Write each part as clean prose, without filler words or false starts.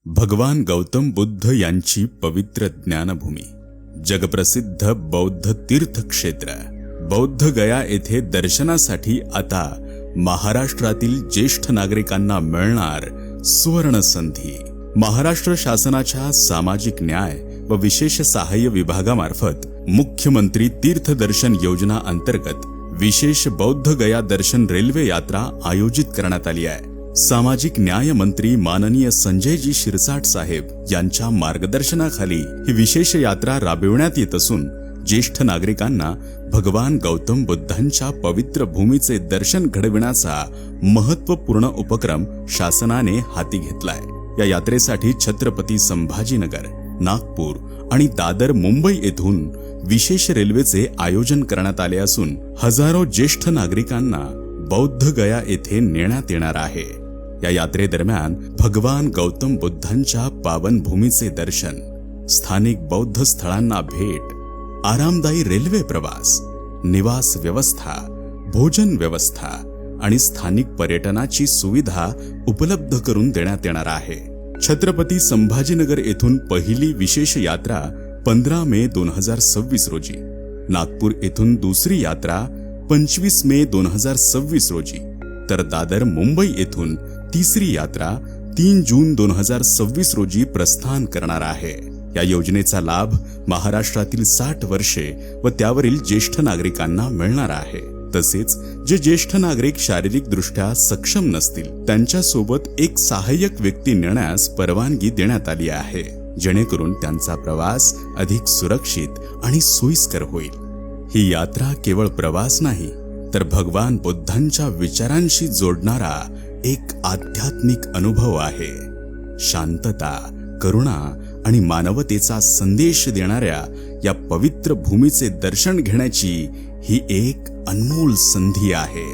भगवान गौतम बुद्ध यांची पवित्र ज्ञानभूमी, जगप्रसिद्ध बौद्ध तीर्थक्षेत्र बौद्ध गया येथे दर्शनासाठी आता महाराष्ट्रातील ज्येष्ठ नागरिकांना मिळणार सुवर्ण संधी। महाराष्ट्र शासनाच्या सामाजिक न्याय व विशेष सहाय्य विभागामार्फत मुख्यमंत्री तीर्थदर्शन योजना अंतर्गत विशेष बौद्ध गया दर्शन रेल्वे यात्रा आयोजित करण्यात आली आहे। सामाजिक न्याय मंत्री माननीय संजयजी शिरसाट साहेब यांच्या मार्गदर्शनाखाली ही विशेष यात्रा राबविण्यात येत असून ज्येष्ठ नागरिकांना भगवान गौतम बुद्धांच्या पवित्र भूमीचे दर्शन घडविण्याचा महत्त्वपूर्ण उपक्रम शासनाने हाती घेतलाय। या यात्रेसाठी छत्रपती संभाजीनगर, नागपूर आणि दादर मुंबई येथून विशेष रेल्वेचे आयोजन करण्यात आले असून हजारो ज्येष्ठ नागरिकांना बौद्ध गया येथे नेण्यात येणार आहे। या यात्रेदरम्यान भगवान गौतम बुद्धांच्या पावन भूमीचे दर्शन, स्थानिक बौद्ध स्थळांना भेट, आरामदायी रेल्वे प्रवास, निवास व्यवस्था, भोजन व्यवस्था आणि स्थानिक पर्यटनाची सुविधा उपलब्ध करून देण्यात येणार आहे। छत्रपती संभाजीनगर येथून पहिली विशेष यात्रा 15 मे 2026 रोजी, नागपूर येथून दुसरी यात्रा 25 मे 2026 रोजी, तर दादर मुंबई येथून तिसरी यात्रा 3 जून 2026 रोजी प्रस्थान करणार आहे। या योजनेचा लाभ महाराष्ट्रातील 60 वर्षे व त्यावरील ज्येष्ठ नागरिकांना मिळणार आहे। तसेच जे ज्येष्ठ नागरिक शारीरिक दृष्ट्या सक्षम नसतील त्यांच्यासोबत एक सहाय्यक व्यक्ती नेण्यास परवानगी देण्यात आली आहे, जेणेकरून त्यांचा प्रवास अधिक सुरक्षित आणि सोयीस्कर होईल। ही यात्रा केवळ प्रवास नाही तर भगवान बुद्धांच्या विचारांशी जोडणारा एक आध्यात्मिक अनुभव आहे। शांतता, करुणा आणि मानवतेचा संदेश देणाऱ्या या पवित्र भूमीचे दर्शन घेण्याची ही एक अनमोल संधी आहे।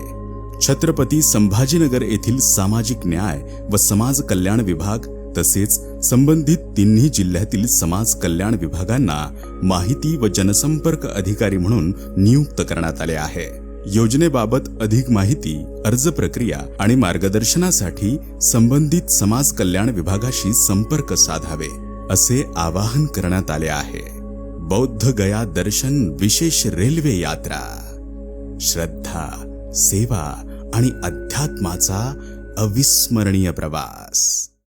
छत्रपती संभाजीनगर येथील सामाजिक न्याय व समाज कल्याण विभाग तसेच संबंधित तिन्ही जिल्ह्यातील समाज कल्याण विभागांना माहिती व जनसंपर्क अधिकारी म्हणून नियुक्त करण्यात आले आहे। योजनेबाबत अधिक माहिती, अर्ज प्रक्रिया आणि मार्गदर्शनासाठी संबंधित समाज कल्याण विभागाशी संपर्क साधावे असे आवाहन करण्यात आले आहे। बौद्ध गया दर्शन विशेष रेल्वे यात्रा, श्रद्धा, सेवा आणि अध्यात्माचा अविस्मरणीय प्रवास।